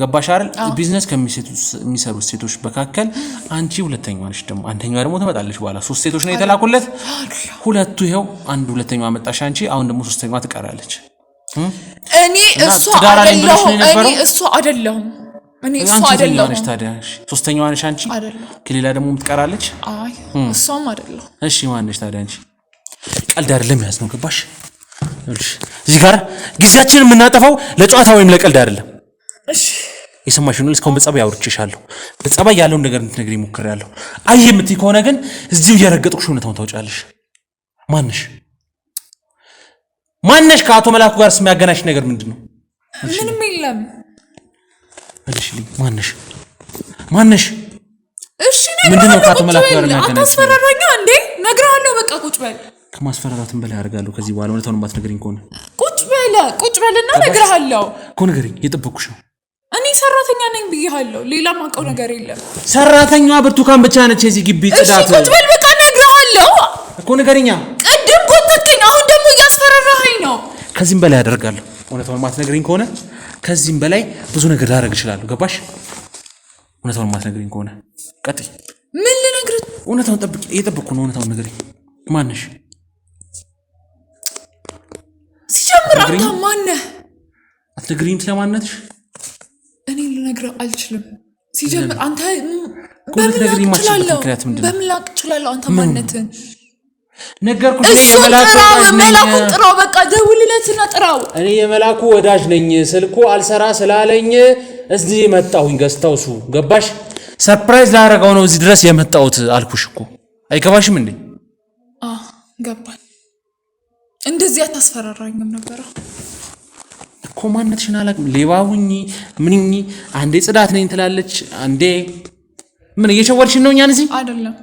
ገባሽ አይደል ቢዝነስ ከሚሰሩ ሴቶች በካከል አንቺ ሁለተኛዋ ነሽ ደግሞ አንደኛዋ ደግሞ ትመጣለች በኋላ ሶስት ሴቶች ነው የተላኩለት ሁለቱ ይሄው አንድ ሁለተኛዋ መጣሽ አንቺ አሁን ደግሞ ሶስተኛዋ ትቀራለች እኔ እሱ አይደለም እኔ እሱ አይደለም ነሽ ታዲያ ሶስተኛዋ ነሽ አንቺ ከሌላ ደግሞ ትቀራለች አይ እሷም አይደለም እሺ ማን ነሽ ታዲያ አንቺ ቀልድ አይደለም ያዝ ነው ገባሽ እዚህ ጋር ጊዜያችንን የምናጠፋው ለጨዋታ ወይም ለቀልድ አይደለም እሺ የሰማሽው ነው እስካሁን በጸባይ አውርቼሻለሁ በጸባይ ያለውን ነገር እንድትነግሪኝ ሞክሬያለሁ አይ የምትይ ከሆነ ግን እዚሁ እየረገጥኩሽ እውነታውን ታውጫለሽ ማንነሽ ከአቶ መላኩ ጋር የሚያገናኝሽ ነገር ምንድነው ምንም የለም እሺ ማንነሽ እሺ ምንድነው ከአቶ መላኩ ጋር የሚያገናኝሽ አታስፈራራኛ እንዴ ነግሬሃለሁ በቃ ቁጭ በል ከማስፈራራትም በላይ አደርጋለሁ ከዚህ በኋላ እውነታውን ማትነግሪኝ ከሆነ ቁጭ በልና ነግሬሃለሁ እኮ ንገሪኝ የጠበቅኩሽ ነው እኔ ሰራተኛ ነኝ ብዬሃለሁ ሌላ ማውቀው ነገር የለም ሰራተኛዋ ብርቱካን ብቻ ነች የዚህ ግቢ ጽዳት ቁጭ በል በቃ ነግሬሃለሁ እኮ ንገሪኛ ቅድም ቆጠጥከኝ አሁን ደግሞ እያስፈራራኸኝ ነው ከዚህም በላይ አደርጋለሁ እውነታውን ማትነግሪኝ ከሆነ ከዚህም በላይ ብዙ ነገር ላደርግ እችላለሁ ገባሽ እውነታውን ማትነግሪኝ ከሆነ ቀጥይ ምን ልነግርህ እውነታውን እየጠበቅኩ ነው እውነታውን ንገሪኝ ማንሽ ሲጀምር አንተ ማነህ አትነግሪኝም ስለማንነትሽ እኔ ልነግርህ አልችልም ሲጀምር አንተ በምን ላቅ እችላለሁ አንተ ማንነትን ነገርኩሽ እኔ የመላኩ ጥራው በቃ ደውልለትና ጥራው እኔ የመላኩ ወዳጅ ነኝ ስልኩ አልሰራ ስላለኝ እዚህ መጣሁኝ ገስታውሱ ገባሽ ሰርፕራይዝ ላደርገው ነው እዚህ ድረስ የመጣሁት አልኩሽ እኮ አይገባሽም እንዴ ገባኝ እንደዚህ አታስፈራራኝም ነበር እኮ ማንነትሽን አላውቅም ሌባውኝ ምንኝ አንዴ ጽዳት ነኝ ትላለች አንዴ ምን እየሸወርሽ ነው እኛን እዚህ አይደለም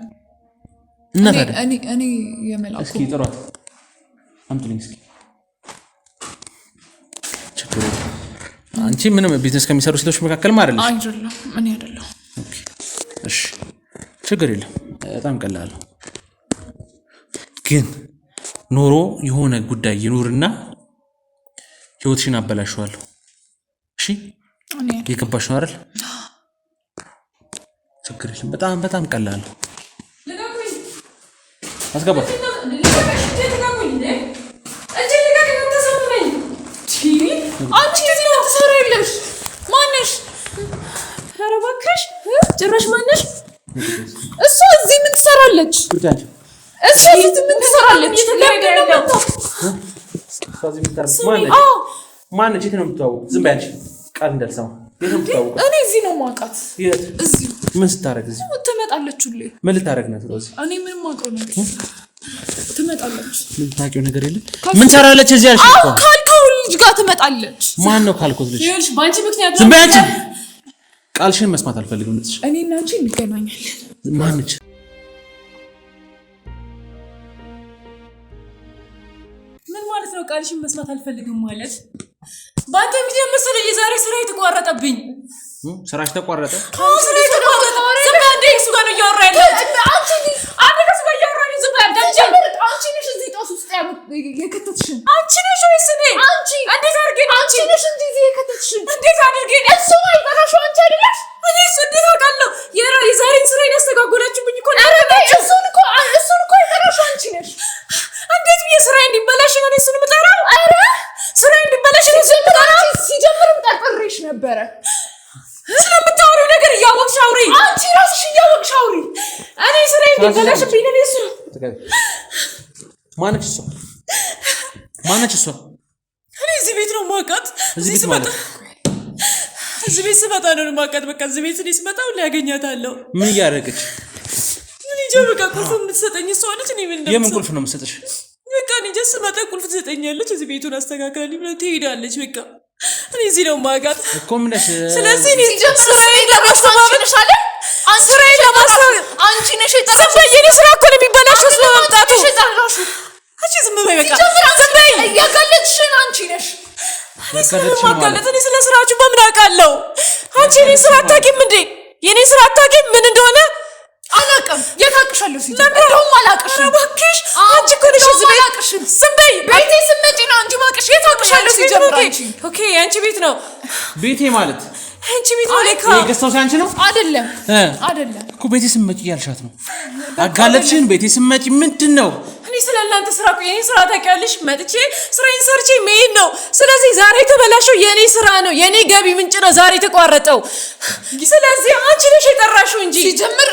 እና ታዲያ እኔ የመላኩ እስኪ ጥሯት አምጥልኝ እስኪ አንቺ ምንም ቢዝነስ ከሚሰሩ ሴቶች መካከል ማለት ነው አይደለም እኔ አይደለም ኦኬ እሺ ችግር የለም በጣም ቀላል ነው ግን ኖሮ የሆነ ጉዳይ ይኑርና ህይወትሽን አበላሽዋለሁ እሺ እኔ የገባሽ ነው አይደል ችግር የለም በጣም ቀላል ነው አስገባ አንቺ እዚህ ነው ትሰሪያለሽ ማነሽ ኧረ እባክሽ ጭራሽ ማነሽ እሷ እዚህ ምን ትሰራለች እሷ እዚህ ምን ትሰራለች ማነች የት ነው የምትተዋወቁት ዝም በይ አንቺ ቃል እንዳልሰማ የት ነው የምትተዋወቁት እኔ እዚህ ነው የማውቃት እዚህ ምን ስታረግ እዚህ ትመጣለች ሁሌ ምን ልታረግ ነው እዚህ እኔ ምንም አውቀው ነገር ትመጣለች ምን ታውቂው ነገር የለም ምን ሰራለች እዚህ አልሽ እኮ ካልከው ልጅ ጋር ትመጣለች ማን ነው ካልኩት ልጅ ይኸውልሽ ባንቺ ምክንያት ዝም በይ አንቺ ቃልሽን መስማት አልፈልግም ልጅ እኔ እና አንቺ እንገናኛለን ማነች ምን ማለት ነው ቃልሽን መስማት አልፈልግም ማለት ባንተ ምክንያት መሰለኝ የዛሬ ስራ የተቋረጠብኝ ስራሽ ተቋረጠ ስራ የተቋረጠ ዝም በይ አንዴ እሱ ጋር ነው እያወራ ያለው አንዴ ከእሱ ጋር እያወራ ነው ዝም በይ አንቺ ነሽ እዚህ ጦስ ውስጥ የከተትሽን አንቺ ነሽ ወይስ እኔ አንቺ እንዴት አድርጌ አንቺ ነሽ እዚህ የከተትሽን እንዴት አድርጌ እሱ አይጠራሽው አንቺ አይደለሽ እኔ እንዴት አውቃለሁ የዛሬን ስራ ያስተጓጎላችሁብኝ እኮ እሱን እኮ አይጠራሽው አንቺ ነሽ እንዴት ብዬ ስራዬ እንዲበላሽ ነው እሱን የምጠራው ኧረ ስራዬ እንዲበላሽ ነው እሱን የምጠራው ሲጀምርም ጠርጥሬሽ ነበረ ስለምታወሪው ነገር እያወቅሽ አውሪ አንቺ ራስሽ እያወቅሽ አውሪ እኔ ስራዬ እንዲበላሽብኝ ነው እሱ ማነች እሷ እኔ እዚህ ቤት ነው የማውቃት እዚህ ቤት ማለት እዚህ ቤት ስመጣ ነው የማውቃት በቃ እዚህ ቤት እኔ ስመጣ ሁሌ ያገኛታለሁ ምን እያደረገች ምን እንጃ በቃ ቁልፍ የምትሰጠኝ እሷ ነች እኔ ምን የምን ቁልፍ ነው የምትሰጥሽ በቃ እኔ እንጃ ስመጣ ቁልፍ ትሰጠኛለች እዚህ ቤቱን አስተካክላለች ብላ ትሄዳለች በቃ እኔ እዚህ ነው የማውቃት እኮ ምንሽ ስለዚህ እኔ ስራዬን ለማስተባበልሽ አለ ስራዬን ለማስተባበል አንቺ ነሽ የጠራሽው ዝም በይ የእኔ ስራ እኮ ነው የሚበላሽው እሱ በመምጣቱ አንቺ ዝም በይ በቃ ዝም በይ እያጋለጥሽን አንቺ ነሽ ማጋለጥ እኔ ስለ ስራችሁ በምን አውቃለሁ አንቺ እኔ ስራ አታውቂም እንዴ የእኔ ስራ አታውቂም ምን እንደሆነ አላውቅም የታውቅሻለሁ ሲጀምር እንደውም አላውቅሽም እባክሽ አንቺ እኮ ነሽ ዝም በይ ቤቴ ስትመጪ ነው እንጂ ማውቅሽ የታውቅሻለሁ ሲጀምር አንቺ ኦኬ አንቺ ቤት ነው ቤቴ ማለት አንቺ ቤት ነው ለካ የገዝተው አንቺ ነው አይደለም እኮ ቤቴ ስትመጪ ያልሻት ነው አጋለጥሽን ቤቴ ስትመጪ ምንድነው እኔ ስለላንተ ስራ ቆይ የኔ ስራ ታውቂያለሽ መጥቼ ስራዬን ሰርቼ መሄድ ነው ስለዚህ ዛሬ ተበላሽው የኔ ስራ ነው የኔ ገቢ ምንጭ ነው ዛሬ ተቋረጠው ስለዚህ አንቺ ነሽ የጠራሽው እንጂ ሲጀምር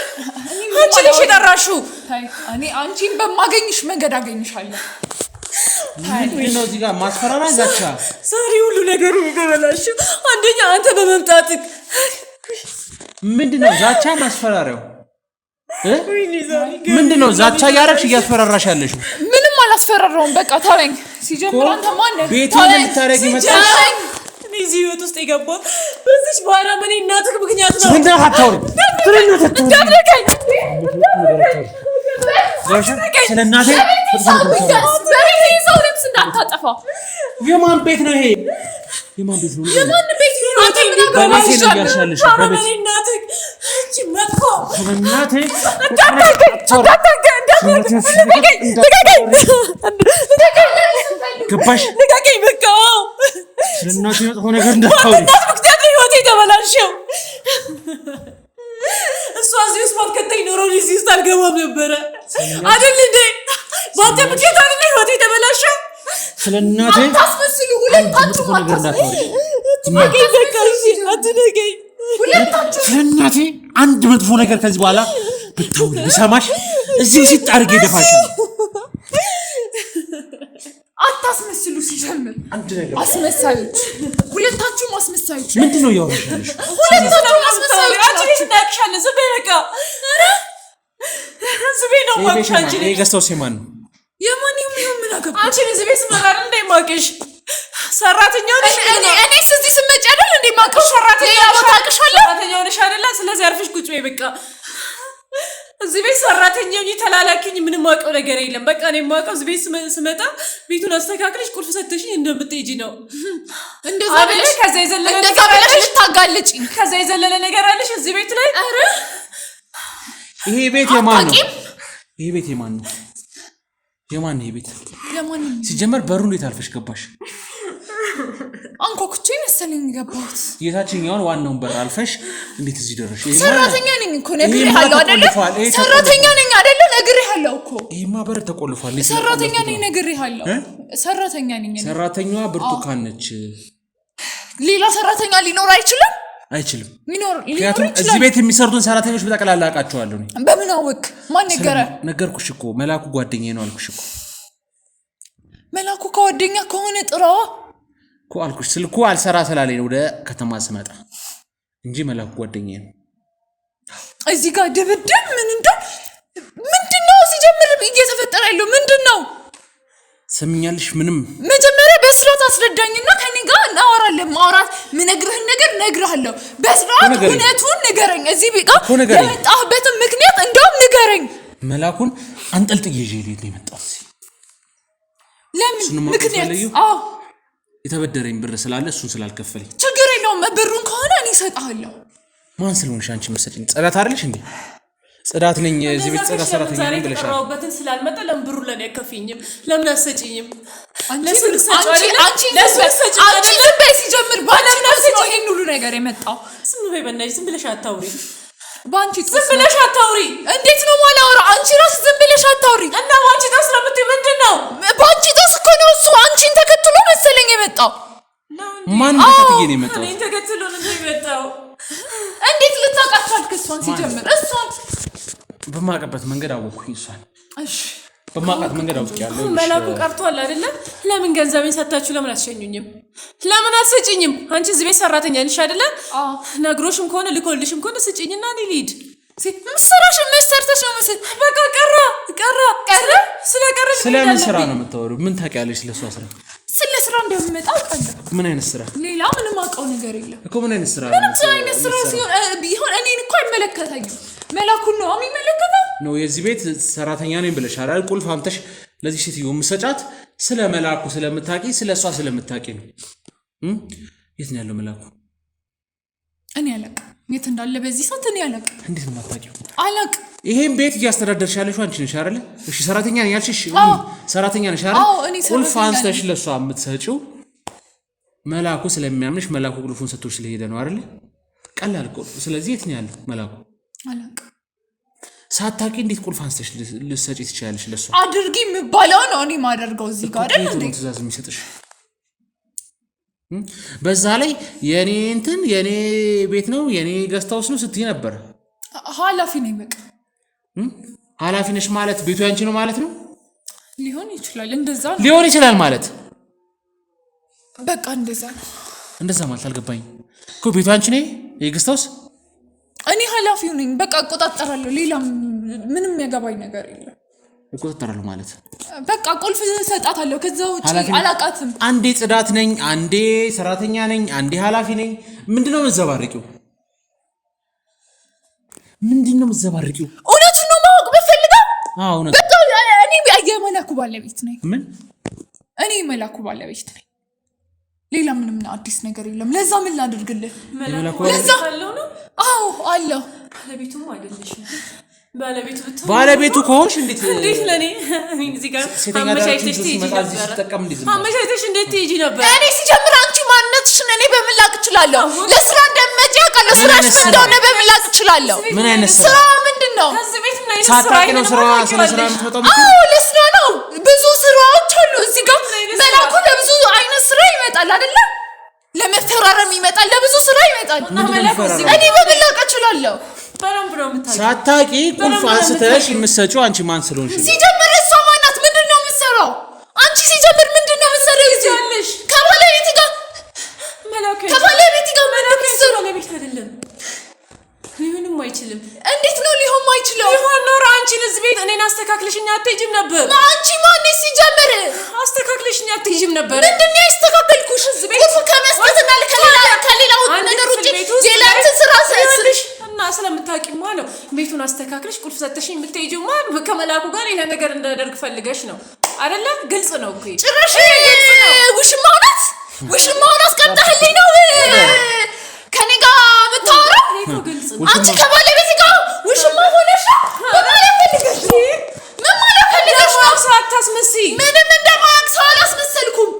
አንቺ ነሽ የጠራሽው እኔ አንቺን በማገኝሽ መንገድ አገኝሻለሁ ምንድነው እዚህ ጋር ማስፈራራ ዛቻ ዛሬ ሁሉ ነገሩ ተበላሽው አንደኛ አንተ በመምጣትህ ምንድነው ዛቻ ማስፈራሪያው ምንድነው ዛቻ ያረክሽ እያስፈራራሽ ያለሽው ምንም አላስፈራራውም በቃ ታረኝ ሲጀምር አንተ ማን ነህ ቤቴን ልታረጊ መጣሽ እኔ እዚህ ህይወት ውስጥ የገባው በዚህ ባራ ምን እናትህ ምክንያት ነው ምንድነው አታውሪ እንዳትነካኝ ስለናቴ ሰው ልብስ እንዳታጠፋ የማን ቤት ነው ይሄ የማን ቤት ነው የማን ቤት ነው አንተ ምን በቤቴ ነው ያርሻለሽ በቤቴ እናትህ እቺ መጥፎ ስለናቴ ገባሽ ልቀቀኝ በቃ ስለናቴ መጥፎ ነገር እንዳታውሪ ምክንያት ህይወቴ ተበላሸው እሷ እዚህ ውስጥ ባትከተኝ ኖሮ እዚህ ውስጥ አልገባም ነበረ አይደል እንዴ ባንተ ምክንያት አይደል ህይወቴ ተበላሸው ስለናቴ አታስመስሉ ሁለታችሁ አትነገኝ ሁለታችሁ ስለናቴ አንድ መጥፎ ነገር ከዚህ በኋላ ብታውሪ ብሰማሽ እዚህ ሲጣርግ ይደፋሻል አታስመስሉ ሲጀምር አንድ ነገር አስመሳዮች ሁለታችሁም አስመሳዮች ምንድነው ያወራሽ ሁለታችሁም አስመሳዮች አንቺ ትናቅሻለሽ ዝም በይ በቃ ዝም በይ ነው ማቅሽ አንቺ የገዝተው ሲማን ነው የማን ይሁን ምን አገባ አንቺ እዚህ ቤት ስመጣ እንደማቅሽ ሰራተኛው ነሽ እኔ እዚህ ስመጪ አይደል እንደማቅሽ ሰራተኛው ታቅሻለሁ ሰራተኛው ነሽ አይደል ስለዚህ አርፈሽ ቁጭ በይ በቃ እዚህ ቤት ሰራተኛው ተላላኪኝ ምንም ማውቀው ነገር የለም። በቃ እኔ ማውቀው ቤት ስመጣ ቤቱን አስተካክለሽ ቁልፍ ሰጥተሽኝ እንደምትሄጂ ነው። እንደዛ ብለሽ ከዛ የዘለለ ነገር አለሽ እዚህ ቤት ላይ? አረ ይሄ ቤት የማን ነው? ይሄ ቤት የማን ነው? የማን ነው ይሄ ቤት? ለማን ነው? ሲጀመር በሩ እንዴት አልፈሽ ገባሽ? አንኮኩቼ መሰለኝ ገባሁት። የታችኛውን ዋናውን በር አልፈሽ እንዴት እዚህ ደረሽ? ሰራተኛ ነኝ እኮ ነግሬሃለሁ አይደለ? ሰራተኛ ነኝ አይደለ? ነግሬሃለሁ እኮ። ይሄማ በር ተቆልፏል። ሰራተኛ ነኝ ነግሬሃለሁ። ሰራተኛ ነኝ። ሰራተኛዋ ብርቱካን ነች። ሌላ ሰራተኛ ሊኖር አይችልም? አይችልም። ምክንያቱም እዚህ ቤት የሚሰሩትን ሰራተኞች በጠቅላላ አውቃቸዋለሁ። በምን አወቅ? ማን ነገረ? ነገርኩሽ እኮ መላኩ ጓደኛዬ ነው አልኩሽ እኮ። መላኩ ጓደኛ ከሆነ ጥራዋ እኮ አልኩሽ። ስልኩ አልሰራ ስላለኝ ነው ወደ ከተማ ስመጣ እንጂ መላኩ ጓደኛዬ ነው። እዚህ ጋር ድብድብ ምንድነው ሲጀምር እየተፈጠረ ያለው ምንድነው? ሰምኛለሽ? ምንም መጀመሪያ በስርዓት አስረዳኝና ከኔ ጋር እናወራለን። ማውራት ምነግርህን ነገር ነግርሃለሁ። በስርዓት እውነቱን ንገረኝ። እዚህ ቤት ጋር የመጣህበትን ምክንያት እንደውም ንገረኝ። መላኩን አንጠልጥዬ ይዤ ልሄድ ነው የመጣሁት። ለምን ምክንያት? የተበደረኝ ብር ስላለ እሱን ስላልከፈለኝ። ችግር የለውም። ብሩን ከሆነ እኔ እሰጥሃለሁ። ማን ስለሆንሽ አንቺ መሰለኝ? ጽዳት አይደልሽ እንዴ? ጽዳት ነኝ። እዚህ ቤት ጽዳት ሰራተኛ ነኝ ብለሻል። ተራውበትን ስላልመጣ ለምን ብሩ ለኔ አከፍኝም? ለምን አሰጪኝም? አንቺ ዝም በይ። ሲጀምር ባለምን አሰጪኝ ይሄን ሁሉ ነገር የመጣው ዝም በይ። በእናትሽ ዝም ብለሽ አታውሪ። ባንቺ ዝም ብለሽ አታውሪ። እንዴት ነው ማላወራ? አንቺ ራስ ዝም ብለሽ አታውሪ። እና ባንቺ ታስ ለምትይ ምንድነው? ባንቺ ታስ እኮ ነው እሱ አንቺን ተከትሎ መሰለኝ የመጣው። ማን ተከትዬ ነው የመጣው? እኔን ተከትሎ ነው የመጣው። እንዴት ልታውቃት አልክ? እሷን ሲጀምር እሷን በማቀበት መንገድ አወኩኝ። እሷን እሺ በማቀበት መንገድ አውቄያለሁ። መላኩ ቀርቷል አይደለ? ለምን ገንዘቤን ሰጣችሁ? ለምን አትሸኙኝም? ለምን አትሰጪኝም? አንቺ እዚህ ቤት ሰራተኛ ነሽ አይደለ? ነግሮሽም ከሆነ ልኮልሽም ከሆነ ስጪኝና እኔ ልሂድ። ምሰራሽ መሰርተሽ ነው መስል በቃ ቀረ ስለቀረሽ። ስለምን ስራ ነው የምታወሪው? ምን ታውቂያለሽ ስለሷ ስራ? ስለ ስራ እንደምመጣ አውቃለሁ። ምን አይነት ስራ? ሌላ ምንም አውቀው ነገር የለም እኮ። ምን አይነት ስራ ነው? ምንም አይነት ስራ ቢሆን እኔን እኮ አይመለከተኝም። መላኩን ነው የሚመለከተው። ነው የዚህ ቤት ሰራተኛ ነኝ ብለሻል አይደል? ቁልፍ አምጥተሽ ለዚህ ሴትዮ የምትሰጫት ስለ መላኩ ስለምታቂ ስለሷ ስለምታቂ ነው። የት ነው ያለው መላኩ? እኔ አላውቅም የት እንዳለ በዚህ ሰዓት እኔ አላውቅም። እንዴት ነው የማታውቂው? አላውቅም። ይሄን ቤት እያስተዳደርሽ ያለሽው አንቺ ነሽ አይደል? እሺ ሰራተኛ ነኝ ያልሽሽ ሰራተኛ ነሽ አይደል? ቁልፍ አንስተሽ ለሷ የምትሰጪው መላኩ ስለሚያምንሽ መላኩ ቁልፉን ሰጥቶሽ ስለሄደ ነው አይደል? ቀላል እኮ። ስለዚህ የት ነው ያለው መላኩ? አላውቅም። ሳታቂ እንዴት ቁልፍ አንስተሽ ልትሰጪ ትችያለሽ? ለሷ አድርጊ የሚባለው ነው እኔ ማደርገው እዚህ ጋር አይደል እንዴ? ትእዛዝ የሚሰጥሽ በዛ ላይ የኔ ቤት ነው የኔ ገስታውስ ነው ስትይ ነበር። ኃላፊ ነኝ በቃ። ኃላፊ ነሽ ማለት ቤቱ ያንቺ ነው ማለት ነው? ሊሆን ይችላል። እንደዛ ነው ሊሆን ይችላል ማለት በቃ እንደዛ ነው። እንደዛ ማለት አልገባኝ እኮ። ቤቱ ያንቺ ነው የገስታውስ? እኔ ኃላፊው ነኝ በቃ። እቆጣጠራለሁ። ሌላ ምንም ያገባኝ ነገር የለም። እቆጣጠራለሁ ማለት በቃ ቁልፍ ሰጣታለሁ። ከዛ ውጪ አላቃትም። አንዴ ጽዳት ነኝ፣ አንዴ ሰራተኛ ነኝ፣ አንዴ ኃላፊ ነኝ። ምንድነው መዘባረቂው? እውነቱን ነው ማወቅ በፈልገው? እውነት በቃ እኔ የመላኩ ባለቤት ነኝ። ምን? እኔ የመላኩ ባለቤት ነኝ። ሌላ ምንም አዲስ ነገር የለም። ለዛ ምን ላድርግልህ? ለዛ አለው ነው። አዎ አለው። ባለቤቱም አይደለሽም። ባለቤቱ ከሆንሽ እንዴት ለኔ እዚህ ጋር አመቻችተሽ ትሄጂ ነበር? እኔ ሲጀምር አንቺ ማንነትሽን እኔ በምን ላቅ እችላለሁ? ለስራ እንደምመጪ አውቃለሁ። ስራሽ እንደሆነ በምን ላቅ እችላለሁ? ምን አይነት ስራ ምንድነው? ከዚህ ቤት ምን አይነት ስራ ነው? ስራ የምትመጣው? አዎ ለስራ ነው። ብዙ ስራዎች አሉ እዚህ ጋር። መላኩ ለብዙ አይነት ስራ ይመጣል አይደለ? ለመፈራረም ይመጣል፣ ለብዙ ስራ ይመጣል። እኔ በምን ላቅ እችላለሁ? ሳታቂ ቁልፍ አንስተሽ የምትሰጪው አንቺ ማን ስለሆንሽ? ሲጀምር እሷ ማናት? ምንድነው የምትሰራው? አንቺ ሲጀምር ምንድነው የምትሰራው? እዚህ ያለሽ ከባለቤት ጋር መላኩ ባለቤት አይደለም። ሊሆንም አይችልም። እንዴት ነው ሊሆን ማይችለው? ሊሆን ኖር አንቺን እዚህ ቤት እኔን አስተካክለሽኝ አትሄጂም ነበር። አንቺ ማንስ ሲጀምር አስተካክለሽኝ አትሄጂም ነበር? ምንድነው ያስተካከልኩሽ? እዚህ ቤት ከመስጠትና ከሌላው ነገር ውጪ ሌላ ስራ ሰልሽ እና ስለ ስለምታውቂማ ነው። ቤቱን አስተካክለሽ ቁልፍ ሰተሽኝ የምትሄጂውማ ከመላኩ ጋር ሌላ ነገር እንዳደርግ ፈልገሽ ነው አይደለ? ግልጽ ነው እኮ ጭራሽ ግልጽ ነው። ውሽማውን አስቀምጠህልኝ ነው ከኔ ጋር የምታወራው? አንቺ ከባለቤት ጋር ውሽማ ሆነሽ በማለት ፈልገሽ ነው? ምን ማለት ፈልገሽ ነው? ሰው አታስመስይ። ምንም እንደማያውቅ ሰው አላስመሰልኩም።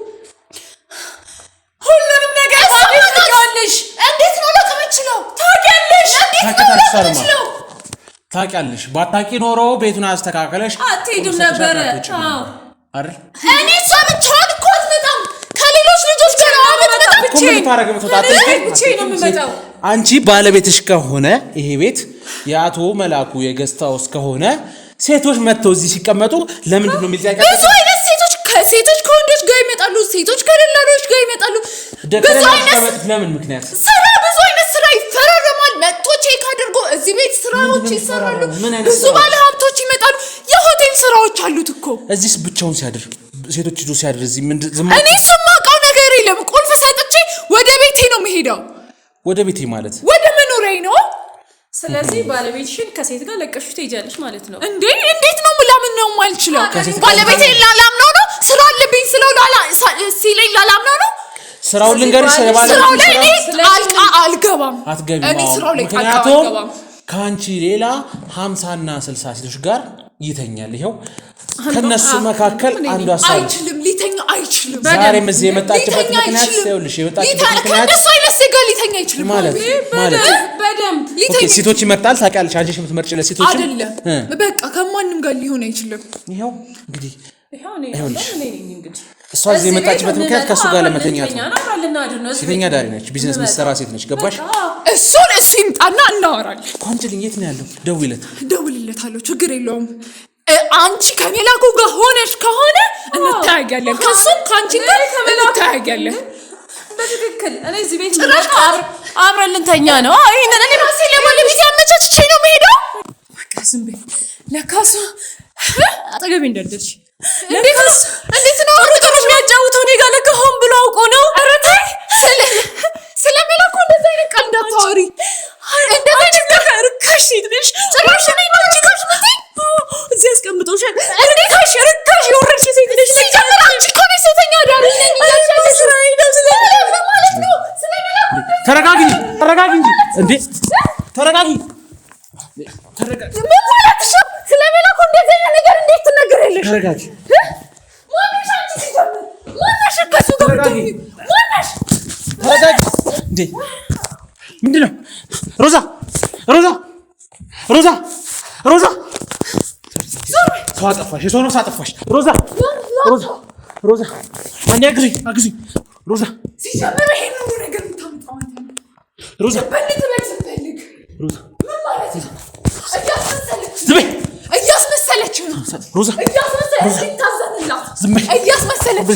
ሁሉንም ነገር ታውቂያለሽ። እንዴት ነው ለቀመችለው? ታውቂያለሽ። እንዴት ነው ለቀመችለው? ታውቂያለሽ። ባታውቂ ኖሮ ቤቱን አስተካከለሽ አትሄድም ነበረ። አዎ አይደል? እኔ እሷ ብቻዋን እኮ አትመጣም። ከሌሎች ልጆች ጋር ነው የምትመጣው። ብቻዬን ነው የምመጣው። አንቺ ባለቤትሽ ከሆነ ይሄ ቤት የአቶ መላኩ የገስት ሃውስ ከሆነ ሴቶች መጥተው እዚህ ሲቀመጡ ለምንድን ነው የሚልጣ? ብዙ አይነት ሴቶች ከወንዶች ጋር ይመጣሉ። ሴቶች ከሌሎች ጋር ይመጣሉ። ብዙ አይነት ለምን ምክንያት ብዙ አይነት ስራ ይፈራረማል። መጥቶ ቼክ አድርጎ እዚህ ቤት ስራዎች ይሰራሉ። ብዙ ባለ ሀብቶች ይመጣሉ። የሆቴል ስራዎች አሉት እኮ። እዚህስ ብቻውን ሲያድር ሴቶች ይዞ ሲያድር እዚህ ምን እኔ የማውቀው ነገር የለም። ቁልፍ ሰጥቼ ወደ ቤቴ ነው የምሄደው። ወደ ቤቴ ማለት ወደ መኖሪያዬ ነው። ስለዚህ ባለቤትሽን ከሴት ጋር ለቀሹ ትሄጃለሽ ማለት ነው እንዴ? እንዴት ነው ላምን ነው የማልችለው? ባለቤቴን ላላምነው ነው? ስራ አለብኝ ሲለኝ ላላምነው ነው? ስራውን ልንገርሽ፣ ስራው ላይ አልገባም። እኔ ስራው ላይ አልገባም። ከአንቺ ሌላ 50 እና 60 ሴቶች ጋር ይተኛል። ይሄው ከነሱ መካከል አንዱ አይችልም፣ ሊተኛ አይችልም። ዛሬም እዚህ የመጣችበት ምክንያት ይኸውልሽ፣ የመጣችበት ምክንያት ከነሱ አይነት ሴት ጋር ሊተኛ አይችልም ማለት በደንብ ኦኬ። ሴቶች ይመርጣል ታውቂያለሽ። አንቺ የምትመርጪ ለሴቶች አይደለም፣ በቃ ከማንም ጋር ሊሆን አይችልም። ይሄው እንግዲህ እንግዲህ እሷ እዚህ የመጣችበት ምክንያት ከሱ ጋር ለመተኛት ነው። ሴተኛ ዳሪ ነች፣ ቢዝነስ ምትሰራ ሴት ነች። ገባሽ? እሱ ይምጣና እናወራለን። ኳንችልኝ የት ነው ያለው? ደውልለታለሁ፣ ችግር የለውም። አንቺ ከመላኩ ጋር ሆነሽ ከሆነ እንታያያለን፣ ከሱም ከአንቺ ጋር እንታያያለን። በትክክል እኔ እዚህ ቤት አብረን ልንተኛ ነው። ይሄንን እኔ ራሴ ለባለቤት ያመቻችቼ ነው የምሄደው። በቃ ዝም በይ። ለካ እሷ አጠገቤ እንዳልደርሽ እንዴት ነው ሩጥሩ የሚያጫውተው? እኔ ጋር ለካ ሆን ብሎ አውቆ ነው። ኧረ ተይ፣ ስለ መላኩ እንደዛ አይነት ቃል እንዳታወሪ። እንደዛ አይነት ቃል ርካሽ ሴት ነሽ። ጭራሽ እኔ ነው ጭራሽ ምትይ እዚህ አስቀምጠውሻል። ርካሽ የወረድሽ ሴት ነሽ። ሲጀምር አንቺ እኮ ነሽ ሴተኛ ዳሪ ነኝ እያልሻለሽ። ስራዬ ነው ማለት ነው። ስለ መላኩ ተረጋጊ እንጂ እንዴ! ተረጋጊ። ምን ማለትሽ? ስለ መላኩ እንደዚህ አይነት ነገር እንዴት ትነግሪያለሽ? ተረጋጊ። ማንሽ አንቺ ሲጀምር ማንሽ ከሱ ጋር ማንሽ ተረጋጊ እንዴ! ምንድን ነው? ሮዛ ሰው አጠፋሽ። የሰው ነፍስ አጠፋሽ። ሮዛ አንዴ አግዙኝ። ሮዛ ሲጀምር ይሄን ሁሉ ነገር የምታመጣው አንተ ነው። ሮዛ በልት ስትፈልግ ሮዛ ምን ማለት ነው? እያስመሰለች ነው። ሮዛ ታዘንላት። ዝም በይ። እያስመሰለች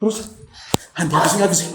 ሮዛ አንዴ አግዙኝ።